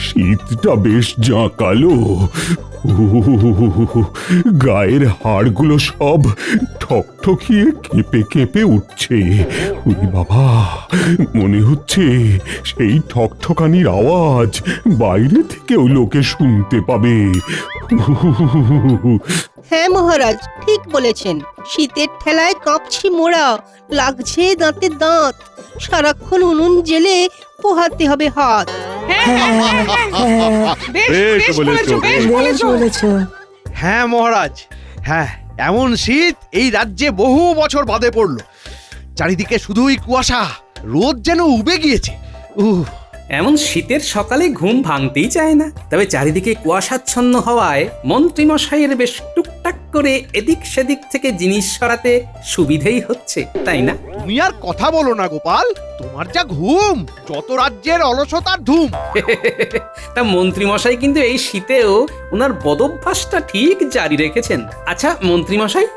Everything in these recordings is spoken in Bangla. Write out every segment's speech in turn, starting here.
শীতটা বেশ জাঁকালো। গায়ের হাড়গুলো সব ঠকঠকিয়ে কেঁপে কেঁপে উঠছে। ওরে বাবা, মনে হচ্ছে সেই ঠকঠকানির আওয়াজ বাইরে থেকেও লোকে শুনতে পাবে। হ্যাঁ মহারাজ, ঠিক বলেছেন। শীতের ঠেলায় কাঁপছি মোরা, লাগছে দাঁতে দাঁত। সারাক্ষণ উনুন জেলে পোহাতে হবে হাত। বেশ বলেছো, বেশ বলেছ। হ্যাঁ মহারাজ, হ্যাঁ, এমন শীত এই রাজ্যে বহু বছর বাদে পড়লো। চারিদিকে শুধুই কুয়াশা, রোদ যেন উবে গিয়েছে। এমন শীতের সকালে ঘুম ভাঙতেই চায় না। তবে চারিদিকে কুয়াশাচ্ছন্ন হওয়ায় মন্ত্রীমশাইয়ের বেশ টুকটাক করে এদিক সেদিক থেকে জিনিস সরাতে সুবিধেই হচ্ছে, তাই না? তুমি আর কথা বলো না গোপাল, তোমার যা ঘুম, যত রাজ্যের অলসতার ধুম। তা মন্ত্রীমশাই কিন্তু এই শীতেও ওনার বদভ্যাসটা ঠিক জারি রেখেছেন। আচ্ছা মন্ত্রীমশাই,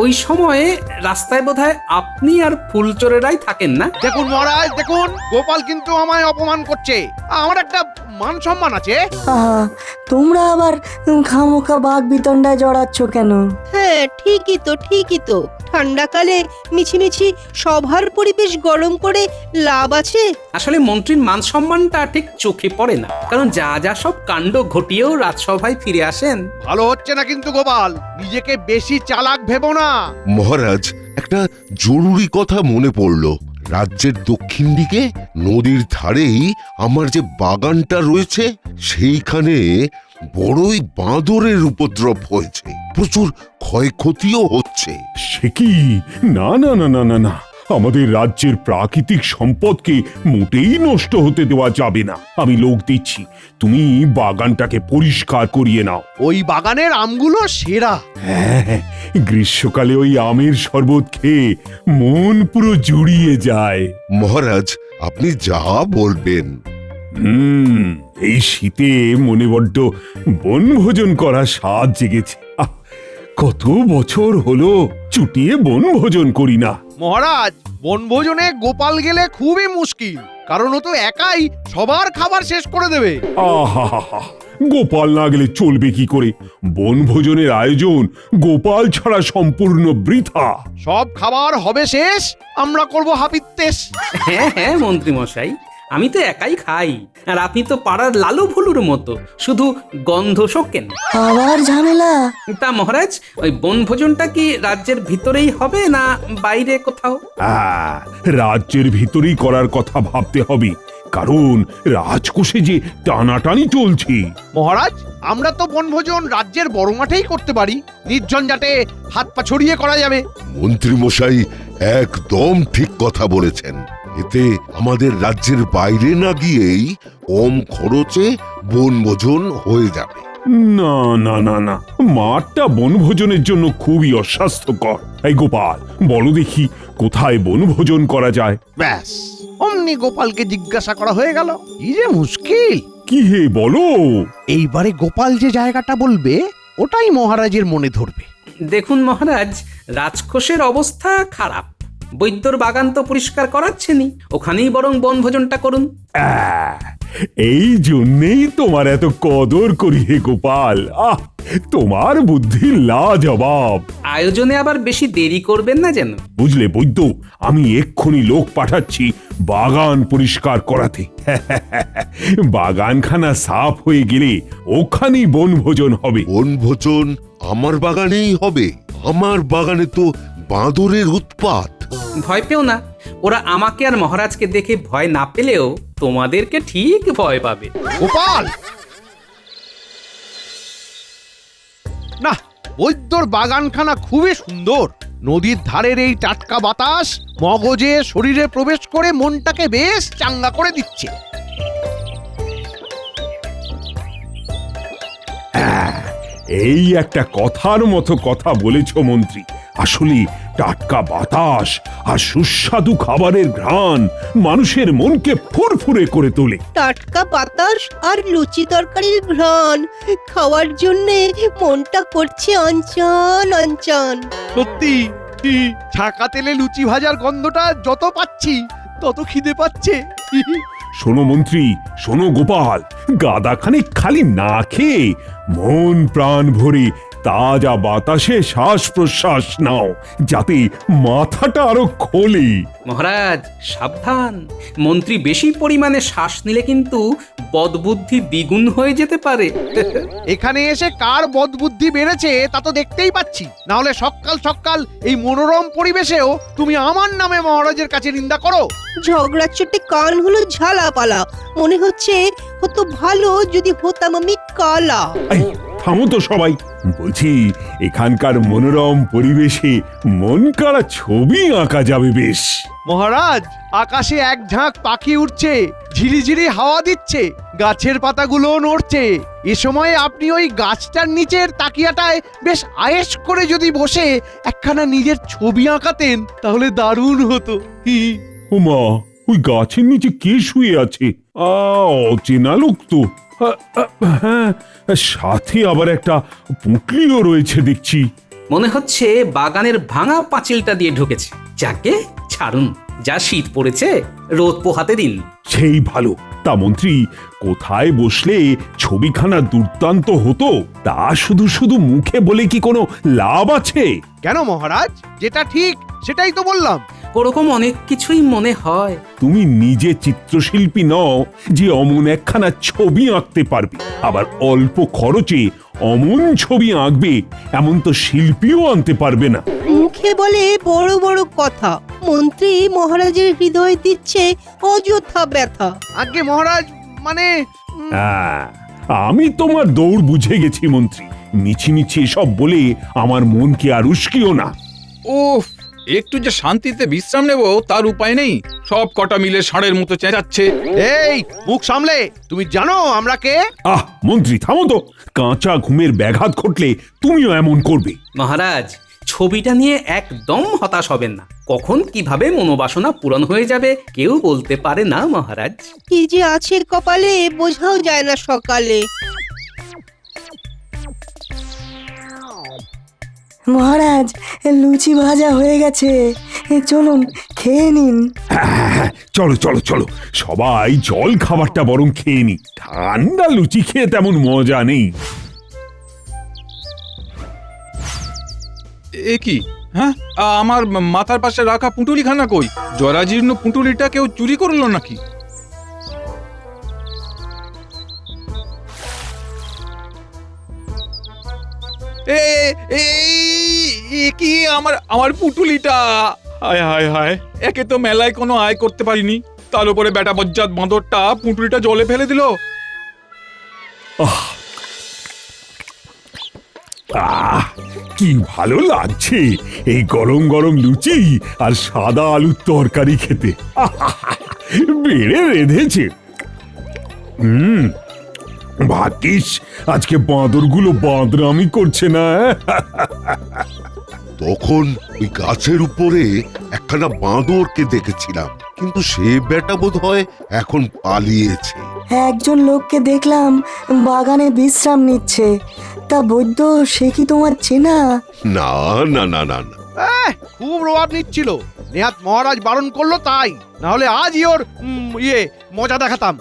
ওই সময়ে রাস্তায় বোধহয় আপনি আর ফুলচোরেরাই থাকেন না? দেখুন মহারাজ, দেখুন, গোপাল কিন্তু আমায় অপমান করছে। আমার একটা মান সম্মান আছে। আহা, তোমরা আবার খামোখা বাঘ বিতণ্ডায় জড়াচ্ছ কেন? হ্যাঁ ঠিকই তো, ঠিকই তো। ঠান্ডাকালে মিছিমিছি সভার পরিবেশ গরম করে লাভ আছে? আসলে মন্ত্রীর মান সম্মানটা ঠিক চোখে পড়ে না, কারণ যা যা সব কাণ্ড ঘটিয়েও রাজসভায় ফিরে আসেন। ভালো হচ্ছে না কিন্তু গোপাল, নিজেকে বেশি চালাক ভেবো না। মহারাজ, একটা জরুরি কথা মনে পড়ল। রাজ্যের দক্ষিণ দিকে নদীর ধারেই আমার যে বাগানটা রয়েছে, সেইখানে বড়ই বাঁদরের উপদ্রব হয়েছে। প্রচুর ক্ষয়ক্ষতিও হচ্ছে। সে কি? না না না না না না, আমাদের রাজ্যের প্রাকৃতিক সম্পদকে মোটেই নষ্ট হতে দেওয়া যাবে না। আমি লোক দিচ্ছি, তুমি বাগানটাকে পরিষ্কার করিয়ে নাও। ওই বাগানের আমগুলো সেরা। হ্যাঁ, গ্রীষ্মকালে ওই আমের শরবত খেয়ে মন পুরো জুড়িয়ে যায়। মহারাজ, আপনি যা বলবেন। এই শীতে মনে বড্ড বনভোজন করার স্বাদ জেগেছে। কত বছর হলো চুটিয়ে বনভোজন করি না। মহারাজ, বনভোজনে গোপাল গেলে খুবই মুশকিল, কারণ ও তো একাই সবার খাবার শেষ করে দেবে। আহা, গোপাল না গেলে চলবে কি করে? বনভোজনের আয়োজন গোপাল ছাড়া সম্পূর্ণ বৃথা। সব খাবার হবে শেষ, আমরা করব হাপিত্যেশ। হ্যাঁ হ্যাঁ মন্ত্রীমশাই, আমি তো একাই খাই, আর আপনি তো পাড়ার লালু ফুলুর মতো শুধু গন্ধ শোকেন। আবার ঝামেলা? তা মহারাজ, ওই বনভোজনটা কি রাজ্যের ভিতরেই হবে না বাইরে কোথাও? রাজ্যের ভিতরেই করার কথা ভাবতে হবে, কারণ রাজকোষে যে টানাটানি চলছে। মহারাজ, আমরা তো বনভোজন রাজ্যের বড় মাঠেই করতে পারি, নির্ঝঞ্ঝাটে হাত পা ছড়িয়ে করা যাবে। মন্ত্রী মশাই একদম ঠিক কথা বলেছেন। এতে আমাদের রাজ্যের বাইরে না গিয়েই কম খরচে বনভোজন হয়ে যাবে। না না না না, মাঠটা বনভোজনের জন্য খুবই অস্বাস্থ্যকর। এই গোপাল, বলো দেখি কোথায় বনভোজন করা যায়? ব্যাস, অমনি গোপালকে জিজ্ঞাসা করা হয়ে গেল। কি যে মুশকিল! কি হে বলো? এইবারে গোপাল যে জায়গাটা বলবে ওটাই মহারাজের মনে ধরবে। দেখুন মহারাজ, রাজকোষের অবস্থা খারাপ, বৈদ্যর বাগান তো পরিষ্কার করাচ্ছেনি, ওখানেই বরং বনভোজনটা করুন। এই জন্যেই তোমার এত কদর করি হে গোপাল। তোমার বুদ্ধি লাজবাব। আয়োজনে আবার বেশি দেরি করবেন না যেন। বুঝলে বৈদ্য, আমি এক্ষুনি লোক পাঠাচ্ছি বাগান পরিষ্কার করাতে। বাগানখানা সাফ হয়ে গেলে ওখানেই বনভোজন হবে। বনভোজন আমার বাগানেই হবে? আমার বাগানে তো বাঁদরের উৎপাত। ভয় পেও না, ওরা আমাকে আর মহারাজকে দেখে ভয় না পেলেও তোমাদেরকে ঠিক ভয় পাবে। গোপাল, না, বৈদ্যর বাগানখানা খুবই সুন্দর। নদীর ধারের এই টাটকা বাতাস মগজে শরীরে প্রবেশ করে মনটাকে বেশ চাঙ্গা করে দিচ্ছে। এই একটা কথার মতো কথা বলেছ মন্ত্রী। আসলে টাটকা বাতাস আর সুস্বাদু খাবারের ঘ্রাণ মানুষের মনকে ফুরফুরে করে তোলে। টাটকা বাতাস আর লুচি তরকারির ঘ্রাণ খাওয়ার জন্যে মনটা করছে অঞ্চন অঞ্চন। সত্যি ছাকা তেলে লুচি ভাজার গন্ধটা যত পাচ্ছি তত খিদে পাচ্ছে। শোনো মন্ত্রী, শোনো গোপাল, গাদাখানিক খালি না খেয়ে মন প্রাণ ভরে তাজা বাতাসে শ্বাস প্রশ্বাস নাও, যাতে মাথাটা আরো খোলে। মহারাজ সাবধান, মন্ত্রী বেশি পরিমাণে শ্বাস নিলে কিন্তু বদবুদ্ধি দ্বিগুণ হয়ে যেতে পারে। এখানে এসে কার বদবুদ্ধি বেড়েছে তা তো দেখতেই পাচ্ছি। না হলে সকাল সকাল এই মনোরম পরিবেশেও তুমি আমার নামে মহারাজের কাছে নিন্দা করো। ঝগড়ার চোটে কান হলো ঝালাপালা, মনে হচ্ছে হতো ভালো যদি হতাম আমি কালা। এই, থামো তো সবাই। বলছি, এখানকার মনোরম পরিবেশে মন কাড়া ছবি আঁকা যাবে বেশ। মহারাজ, আকাশে এক ঝাঁক পাখি উঠছে, ঝিরিঝিরি হাওয়া দিচ্ছে, গাছের পাতাগুলো নড়ছে। এ সময় আপনি ওই গাছটার নিচের তাকিয়াটায় বেশ আয়েশ করে যদি বসে একখানা নিজের ছবি আঁকাতেন তাহলে দারুণ হতো। ওমা, ওই গাছের নিচে কে শুয়ে আছে? অচেনা লোক তো। হ্যাঁ, সাথে আবার একটা পুঁটলিও রয়েছে দেখছি। মনে হচ্ছে বাগানের ভাঙা পাঁচিলটা দিয়ে ঢুকেছে। যাকে ছাড়ুন, যা শীত পড়েছে রোদ পোহাতে দিন। সেই ভালো। তা মন্ত্রী, কোথায় বসলে ছবিখানা দুর্দান্ত হতো তা শুধু শুধু মুখে বলে কি কোনো লাভ আছে? কেন মহারাজ, যেটা ঠিক সেটাই তো বললাম। ওরকম অনেক কিছুই মনে হয়। তুমি নিজে চিত্রশিল্পী নও যে অমন একখানা ছবি আঁকতে পারবে, আবার অল্প খরচে অমন ছবি আঁকবে এমন তো শিল্পীও আনতে পারবে না। মুখে বলে বড় বড় কথা, মন্ত্রী মহারাজের হৃদয় দিচ্ছে অযথা ব্যথা। আগে মহারাজ, মানে হ্যাঁ, আমি তোমার দৌড় বুঝে গেছি মন্ত্রী। মিছিমিছি এসব বলে আমার মনকে আর উস্কিও না। উফ, একটু যে শান্তিতে বিশ্রাম নেব তার উপায় নেই। সব কটা মিলে ষাঁড়ের মতো চেঁচাচ্ছে। এই মুখ সামলে, তুমি জানো আমরা কে? আহ মন্ত্রী, থামো তো। কাঁচা ঘুমের ব্যাঘাত ঘটলে তুমিও এমন করবে? মহারাজ, ছবিটা নিয়ে একদম হতাশ হবেন না। কখন কিভাবে মনোবাসনা পূরণ হয়ে যাবে কেউ বলতে পারে না মহারাজ। কি যে আছে কপালে বোঝাও যায় না সকালে। মহারাজ, লুচি ভাজা হয়ে গেছে, চলুন খেয়ে নিন। চলো চলো চলো, সবাই জল খাবারটা বরং খেয়ে নি। ঠান্ডা লুচি খেয়ে তেমন মজা নেই। এ কি? হ্যাঁ, আমার মাথার পাশে রাখা পুঁটুলিখানা কই? জরাজীর্ণ পুঁটুলিটা কেউ চুরি করলো নাকি? এ কি আমার আমার পুঁটুলিটা? হায় হায় হায়, একে তো মেলায় কোনো আয় করতে পারিনি, তার উপরে বেটা বজ্জাত বাঁদরটা পুঁটুলিটা জলে ফেলে দিল। আহ, কি ভালো লাগছে এই গরম গরম লুচি আর সাদা আলুর তরকারি খেতে। বেড়ে রেঁধেছে। ভাগ্যিস আজকে বাঁদরগুলো বাঁদরামি করছে না। তখন ওই গাছের উপরে একখানা বাঁদরকে দেখেছিলাম, কিন্তু সে বেটা বোধ হয় এখন পালিয়েছে। একজন লোককে দেখলাম বাগানে বিশ্রাম নিচ্ছে। তা বৈদ্য, সে কি তোমার চেনা? না না না না না, খুব রোয়াব নিচ্ছিল, নেহাত মহারাজ বারণ করলো তাই, না হলে আজই ওর মজা দেখাতাম।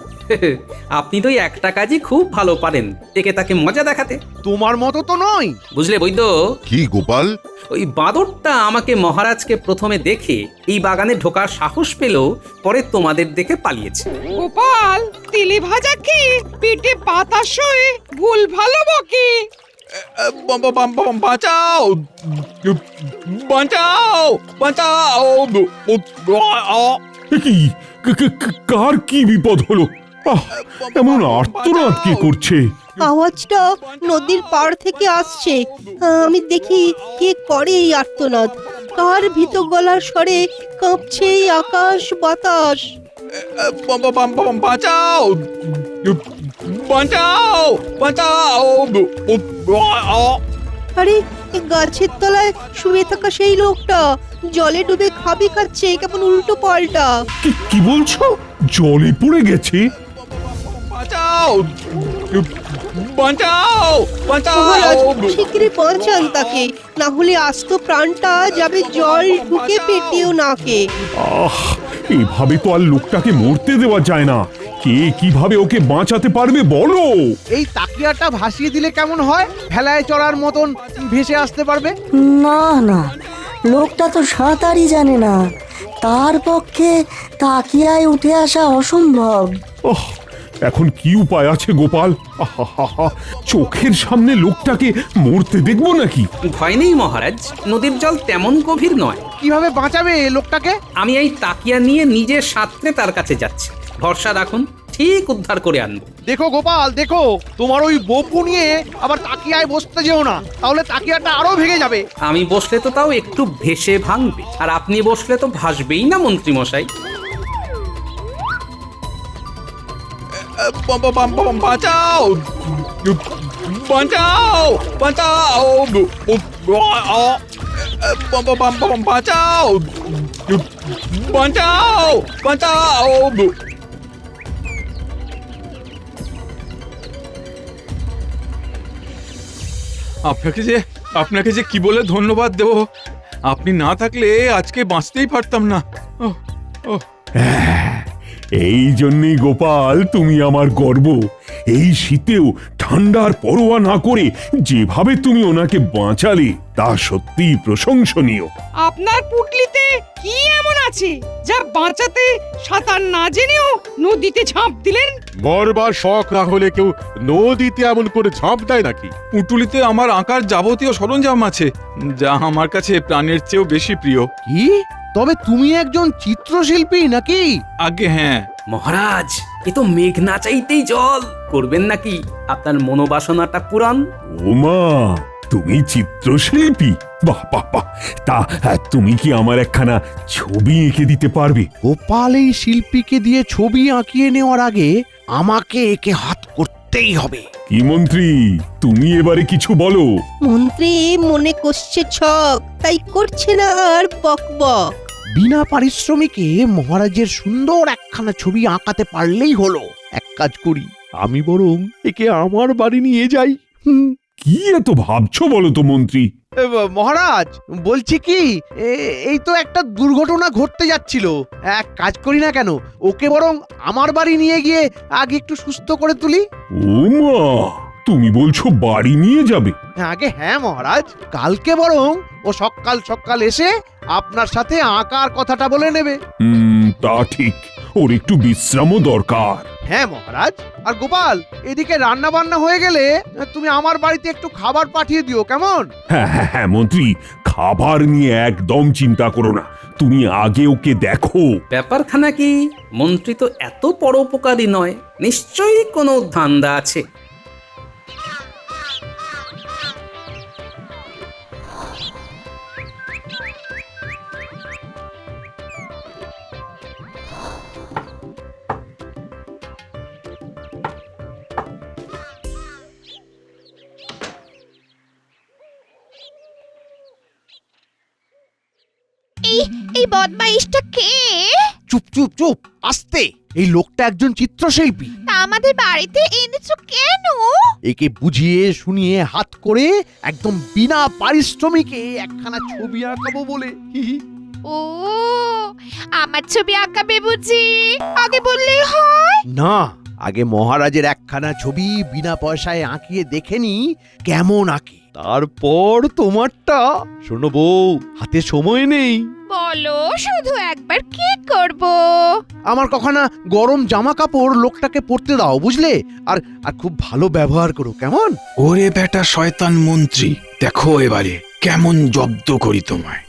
আপনি তো একটা কাজই খুব ভালো পারেন, একে তাকে মজা দেখাতে। তোমার মতো তো নয়। বুঝলে বৈদ্য, কি গোপাল? ওই বাঁদরটা আমাকে মহারাজকে প্রথমে দেখে এই বাগানে ঢোকার সাহস পেল, পরে তোমাদের দেখে পালিয়েছে। গোপাল, তেলে ভাজা কি পেটে বাতাস হয়ে ভুল ভালো বকে। বাঁচাও বাঁচাও বাঁচাও! কি কার কি বিপদ হলো? এমন আর্তনাদ কে করছে? আওয়াজটা নদীর পাড় থেকে আসছে। আমি দেখি কে করে এই আর্তনাদ। কার ভীত গলার স্বরে কাঁপছে এই আকাশ বাতাস। বাঁচাও বাঁচাও বাঁচাও! আরে, এই গাছের তলায় শুয়ে থাকা সেই লোকটা জলে ডুবে খাবি খাচ্ছে, কেমন উল্টো পাল্টা। কি বলছো? জলে পড়ে গেছে? বাঁচাও! বাঁচাও বাঁচাও মহারাজ শিগগিরই বাঁচান তাকে, না হলে আস্ত প্রাণটা যাবে জল ঢুকে পেটেও নাকে। আহ, এভাবে তো আর লোকটাকে মরতে দেওয়া যায় না। কে কিভাবে ওকে বাঁচাতে পারবে বলো? এই তাকিয়াটা ভাসিয়ে দিলে কেমন হয়? ভেলায় চড়ার মতন ভেসে আসতে পারবে। না না, লোকটা তো সাঁতারই জানে না, তার পক্ষে তাকিয়ায় উঠে আসা অসম্ভব। ওহ, এখন কি উপায় আছে গোপাল? আহাহাহা, চোখের সামনে লোকটাকে মরতে দেখবো নাকি? ভয় নেই মহারাজ, নদীর জল তেমন গভীর নয়। কিভাবে বাঁচাবে লোকটাকে? আমি এই তাকিয়া নিয়ে নিজে সাঁতরে তার কাছে যাচ্ছি। ভরসা রাখুন, ঠিক উদ্ধার করে আনবো। দেখো গোপাল, দেখো তোমার ওই বপু নিয়ে আবার তাকিয়ায় বসতে যেও না, তাহলে তাকিয়াটা আরো ভেঙে যাবে। আমি বসলে তো তাও একটু ভেসে ভাঙবে, আর আপনি বসলে তো ভাসবেই না মন্ত্রী মশাই। বাঁচাও বাঁচাও বাঁচাও বাঁচাও বাঁচাও বাঁচাও। আপনাকে যে কি বলে ধন্যবাদ দেব, আপনি না থাকলে আজকে বাঁচতেই পারতাম না। ওহ, ওহ। এই জন্যই গোপাল তুমি আমার গর্ব। এই শীতেও ঠান্ডার পরোয়া না করে যেভাবে তুমি ওনাকে বাঁচালে তা সত্যিই প্রশংসনীয়। আপনার পুটলিতে কি এমন আছে যা বাঁচাতে সাঁতার না জেনেও নদীতে ঝাঁপ দিলেন? মরবার শখ না হলে কেউ নদীতে এমন করে ঝাঁপ দেয় নাকি? পুঁটুলিতে আমার আঁকার যাবতীয় সরঞ্জাম আছে, যা আমার কাছে প্রাণের চেয়েও বেশি প্রিয়। কি? তবে তুমি একজন চিত্রশিল্পী নাকি? আগে হ্যাঁ। মহারাজ, এ তো মেঘ না চাইতেই জল। করবেন নাকি আপনার মনোবাসনাটা পূরণ? ওমা, তুমি চিত্রশিল্পী? বাহ বাহ বাহ! তা তুমি কি আমার একখানা ছবি এঁকে দিতে পারবে? গোপাল এই শিল্পীকে দিয়ে ছবি আঁকিয়ে নেওয়ার আগে আমাকে একে হাত করতেই হবে। কি মন্ত্রী, তুমি এবারে কিছু বলো। মন্ত্রী মনে কষছে ছক, তাই করছে না আর বক বক। বিনা পারিশ্রমিকে মহারাজের সুন্দর একখানা ছবি আঁকাতে পারলেই হলো। এক কাজ করি, আমি বরং একে আমার বাড়ি নিয়ে যাই। কি এত ভাবছো বলো তো মন্ত্রী? মহারাজ বলছি কি, এই তো একটা দুর্ঘটনা ঘটতে যাচ্ছিল। এক কাজ করি না কেন, ওকে বরং আমার বাড়ি নিয়ে গিয়ে আগে একটু সুস্থ করে তুলি। ওমা, তুমি বলছো বাড়ি নিয়ে যাবে? আগে হ্যাঁ মহারাজ, কালকে বরং ও সকাল সকাল এসে আপনার সাথে আঁকার কথাটা বলে নেবে। তা ঠিক, ওর একটু বিশ্রামও দরকার। হ্যাঁ মহারাজ। আর গোপাল, এদিকে রান্না বান্না হয়ে গেলে তুমি আমার বাড়িতে একটু খাবার পাঠিয়ে দিও, কেমন? হ্যাঁ হ্যাঁ হ্যাঁ মন্ত্রী, খাবার নিয়ে একদম চিন্তা করো না, তুমি আগে ওকে দেখো। ব্যাপারখানা কি, মন্ত্রী তো এত পরোপকারী নয়, নিশ্চয়ই কোনো ধান্দা আছে। এই বদমাইশটা কে? চুপ চুপ চুপ, আস্তে। এই লোকটা একজন চিত্রশিল্পী। তা আমাদের বাড়িতে এনেছো কেন? একে বুঝিয়ে শুনিয়ে হাত করে একদম বিনা পারিশ্রমিকে একখানা ছবি আঁকাবো বলে। হি হি। ও, আমার ছবি আঁকাবে বুঝি? আগে বললেই হয়। না, আগে মহারাজের একখানা ছবি বিনা পয়সায় আঁকিয়ে দেখে নি কেমন আঁকে, তারপর তোমারটা। শোনো বউ, হাতে সময় নেই। বলো শুধু একবার, কি করব? আমার কখনো গরম জামা কাপড় লোকটাকে পরতে দাও, বুঝলে? আর আর খুব ভালো ব্যবহার করো, কেমন? ওরে বেটা শয়তান মন্ত্রী, দেখো এবারে কেমন জব্দ করি তোমায়।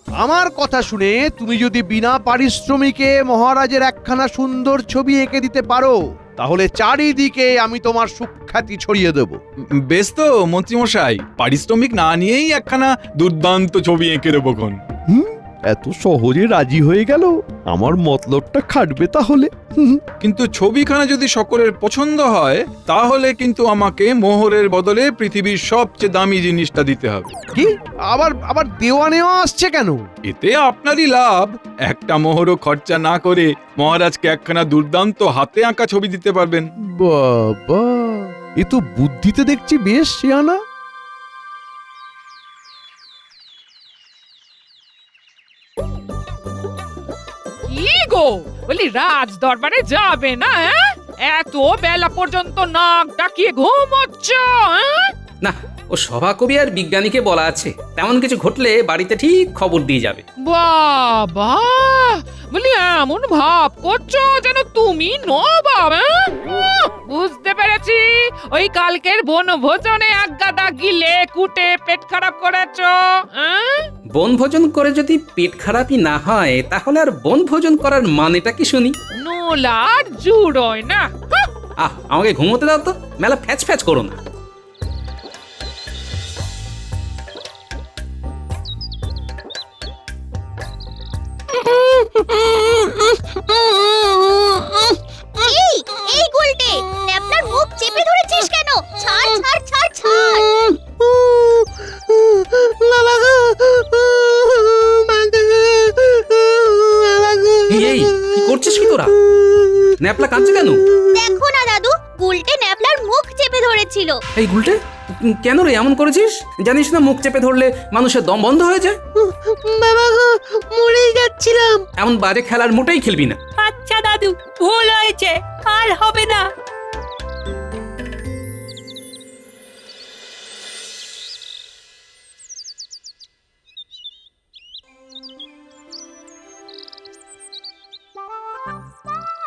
আমার কথা শুনে তুমি যদি বিনা পারিশ্রমিকে মহারাজের একখানা সুন্দর ছবি এঁকে দিতে পারো, তাহলে চারিদিকে আমি তোমার সুখ্যাতি ছড়িয়ে দেব। বেশ তো মন্ত্রীমশাই, পারিশ্রমিক না নিয়েই একখানা দুর্দান্ত ছবি এঁকে দেবো কোন। এত সহজে রাজি হয়ে গেল, আমার মতলবটা খাটবে তাহলে। কিন্তু ছবিখানা যদি সকলের পছন্দ হয় তাহলে কিন্তু আমাকে মোহরের বদলে পৃথিবীর সবচেয়ে দামি জিনিসটা দিতে হবে। কি আবার আবার দেওয়া নেওয়া আসছে কেন? এতে আপনারই লাভ। একটা মোহরও খরচা না করে মহারাজকে একখানা দুর্দান্ত হাতে আঁকা ছবি দিতে পারবেন। বাবা, এ তো বুদ্ধিতে দেখছি বেশ শিয়ানা। কি গো, বলি রাজ দরবারে যাবে না? এত বেলা পর্যন্ত নাক ডাকিয়ে ঘুমোচ্ছ? না, ও সভাকবি আর বিজ্ঞানীকে বলা আছে তেমন কিছু ঘটলে বাড়িতে ঠিক খবর দিয়ে যাবে। বাবা, বলি এমন ভাব করছো যেন তুমি নবাব। বুঝতে পেরেছি, ওই কালকের বনভোজনে আজ্ঞাদা গিলে কুটে পেট খারাপ করেছো। বনভোজন করে যদি পেট খারাপই না হয় তাহলে আর বনভোজন করার মানেটা কি শুনি? নোলার জুড়োয় না। আমাকে ঘুমোতে দাও তো, মেলা ফ্যাচ ফ্যাচ করো না। এই গুলটে, ন্যাপলার মুখ চেপে ধরেছিস কেন? ছাড় ছাড় ছাড় ছাড়। এই কি করছিস কি তোরা? ন্যাপলা কাঁদছে কেন? দেখো না দাদু, গুলটে ন্যাপলার মুখ চেপে ধরেছিল। এই গুলটে, কেন রে এমন করেছিস? জানিস না মুখ চেপে ধরলে মানুষের দম বন্ধ হয়ে যায়। বাবা গো, মরে যাচ্ছিলাম। এমন বাজে খেলার মোটেই খেলবি না। আচ্ছা দাদু, ভুল হয়েছে, আর হবে না।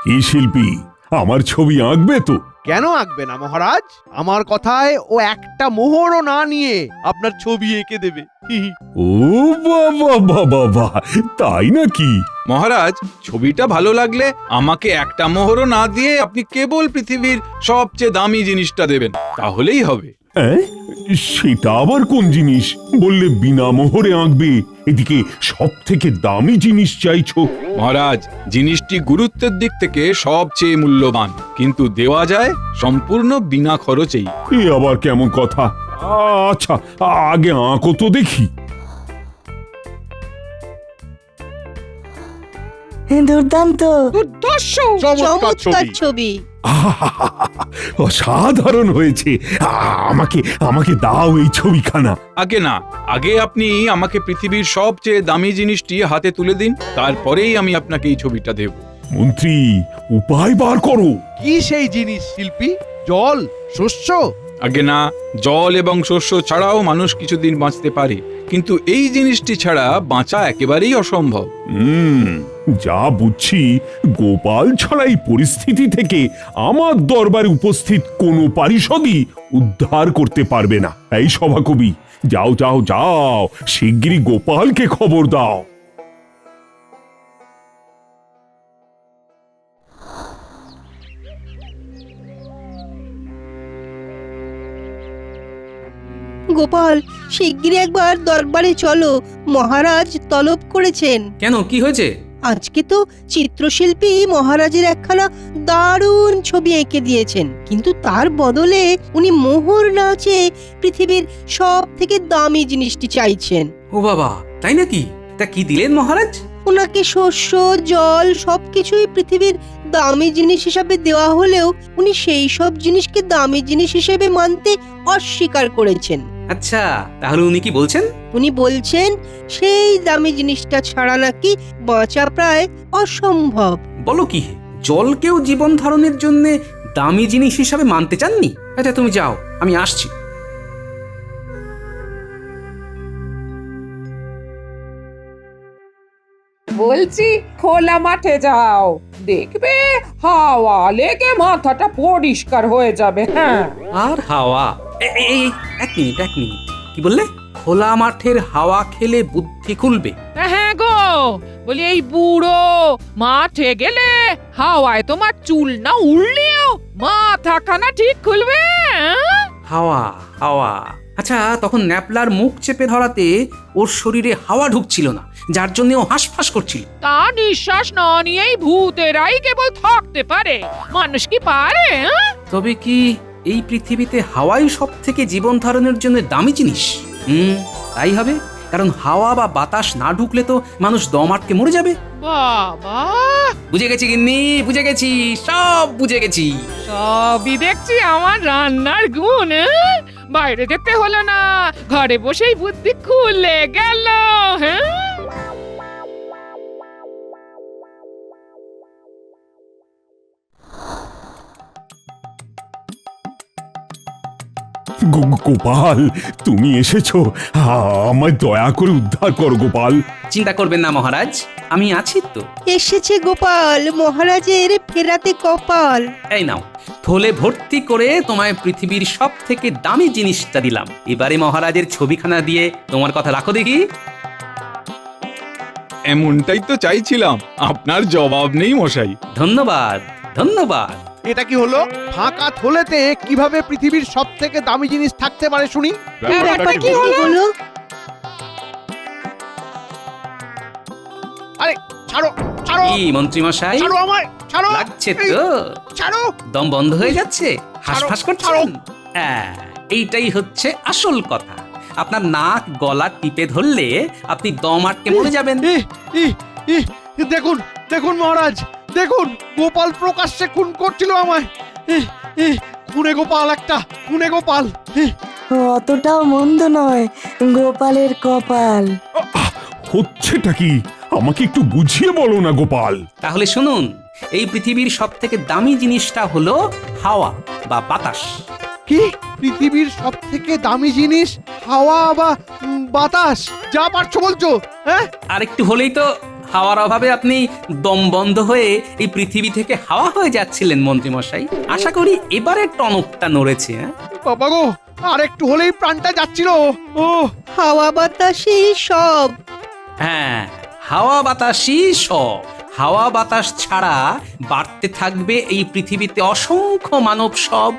কি শিল্পী, আমার ছবি আঁকবে তো? কেন আঁকবে না মহারাজ? আমার কথায় ও একটা মোহরও না নিয়ে আপনার ছবি এঁকে দেবে। ও বাবা বাবা বাবা, তাই নাকি? মহারাজ, ছবিটা ভালো লাগলে আমাকে একটা মোহরও না দিয়ে আপনি কেবল পৃথিবীর সবচেয়ে দামি জিনিসটা দেবেন, তাহলেই হবে। সেটা আবার কোন জিনিস? বললে বিনা মোহরে আঁকবে, এদিকে সব থেকে দামি জিনিস চাইছো। মহারাজ, জিনিসটি গুরুত্বের দিক থেকে সবচেয়ে মূল্যবান, কিন্তু দেওয়া যায় সম্পূর্ণ বিনা খরচেই। এ আবার কেমন কথা? আচ্ছা, আগে আঁকো তো দেখি। দুর্দান্ত, চমৎকার ছবি। অসাধারণ হয়েছে। আমাকে আমাকে দাও এই ছবিখানা। আগে না, আগে আপনি আমাকে পৃথিবীর সবচেয়ে দামি জিনিসটি হাতে তুলে দিন, তারপরেই আমি আপনাকে এই ছবিটা দেব। মন্ত্রী, উপায় বার করো। কি সেই জিনিস শিল্পী? জল, শস্য? আগে না, জল এবং শস্য ছাড়াও মানুষ কিছুদিন বাঁচতে পারে, কিন্তু এই জিনিসটি ছাড়া বাঁচা একেবারেই অসম্ভব। যা বুঝছি, গোপাল ছাড়া এই পরিস্থিতি থেকে আমার দরবারে উপস্থিত কোনো পারিষদই উদ্ধার করতে পারবে না। এই সভাকবি, যাও যাও যাও, শিগগিরই গোপালকে খবর দাও। গোপাল, শিগগিরই একবার দরবারে চলো, মহারাজ তলব করেছেন। কেন, কি হয়েছে? আজকে তো চিত্রশিল্পী মহারাজের একখানা দারুণ ছবি এঁকে দিয়েছেন, কিন্তু তার বদলে উনি মোহর না চেয়ে পৃথিবীর সব থেকে দামি জিনিসটি চাইছেন। ও বাবা, তাই নাকি? তা কি দিলেন মহারাজ? ওনাকে শস্য, জল সবকিছুই পৃথিবীর দামি জিনিস হিসাবে দেওয়া হলেও উনি সেই সব জিনিসকে দামি জিনিস হিসেবে মানতে অস্বীকার করেছেন। আচ্ছা, তাহলে উনি কি বলছেন? উনি বলছেন সেই দামি জিনিসটা ছাড়া নাকি বাঁচা প্রায় অসম্ভব। বলো কি, জলকেও জীবন ধারণের জন্য দামি জিনিস হিসাবে মানতে চাননি? আচ্ছা তুমি যাও, আমি আসছি। বলছি খোলা মাঠে যাও, দেখবে হাওয়া লেগে মাথাটা পরিষ্কার হয়ে যাবে। হ্যাঁ, আর হাওয়া? এই এক মিনিট, কি বললে? খোলা মাঠের হাওয়া খেলে বুদ্ধি খুলবে? হ্যাঁ গো, বলি এই বুড়ো মাঠে গেলে হাওয়ায় তোমার চুল না উড়লেও মাথাখানা ঠিক খুলবে। হাওয়া হাওয়া। আচ্ছা, তখন ন্যাপলার মুখ চেপে ধরাতে ওর শরীরে হাওয়া ঢুকছিল না, যার জন্য ও হাঁসফাঁস করছিল। তা নিঃশ্বাস না নিয়েই ভূতেরাই কেবল থাকতে পারে, মানুষ কি পারে? তবে কি এই পৃথিবীতে হাওয়াই সব থেকে জীবন ধারণের জন্য দামি জিনিস? তাই হবে, কারণ হাওয়া বা বাতাস না ঢুকলে তো মানুষ দম আটকে মরে যাবে। বাবা, বুঝে গেছি গিন্নি, বুঝে গেছি, সব বুঝে গেছি। সবই দেখছি আমার রান্নার গুণ। বাইরে যেতে হলো না, ঘরে বসেই বুদ্ধি খুলে গেল। হ্যাঁ, গোপাল, তুমি এসেছো। আমায় দয়া করে উদ্ধার করো গোপাল। চিন্তা করবেন না মহারাজ, আমি আছি তো। এসেছে গোপাল, মহারাজের ফেরাতে কপাল। এই নাও, থলে ভর্তি করে তোমায় পৃথিবীর সব থেকে দামি জিনিসটা দিলাম। এবারে মহারাজের ছবিখানা দিয়ে তোমার কথা রাখো দেখি। এমনটাই তো চাইছিলাম, আপনার জবাব নেই মশাই। ধন্যবাদ ধন্যবাদ। এটা কি হলো? ফাঁকা থলেতে কিভাবে পৃথিবীর সব থেকে দামি জিনিস থাকতে পারে শুনি? ব্যাপারটা কি হলো? বলো। আরে ছাড়ো, ছাড়ো, কি মন্ত্রী মশাই, ছাড়ো আমায়, ছাড়ো, লাগছে এই, তো? ছাড়ো। দম বন্ধ হয়ে যাচ্ছে, হাঁসফাঁস ছাড়ো। করছেন? এইটাই হচ্ছে আসল কথা। আপনার নাক গলা টিপে ধরলে আপনি দম আটকে মরে যাবেন। দেখুন, দেখুন মহারাজ, দেখুন গোপাল প্রকাশ্যে খুন করছিল আমায়। খুনে গোপাল, একটা খুনে গোপাল। অতটাও মন্দ নয় গোপালের কপাল। হচ্ছেটা কি? আমাকে একটু বুঝিয়ে বলো না গোপাল। তাহলে শুনুন, এই পৃথিবীর সব থেকে দামি জিনিসটা হলো হাওয়া বা বাতাস। কি? পৃথিবীর সব থেকে দামি জিনিস হাওয়া বা বাতাস? যা পারছো বলছো? হ্যাঁ, আর একটু হলেই তো হাওয়ার অভাবে আপনি দম বন্ধ হয়ে এই পৃথিবী থেকে হাওয়া হয়ে যাচ্ছিলেন মন্ত্রী মশাই। আশা করি এবারে টনকটা নড়েছে। বাবা গো, আর একটু হলেই প্রাণটা যাচ্ছিল। ও, হাওয়া বাতাসই সব। হ্যাঁ, হাওয়া বাতাসই সব। হাওয়া বাতাস ছাড়া বাড়তে থাকবে এই পৃথিবীতে অসংখ্য মানব সব।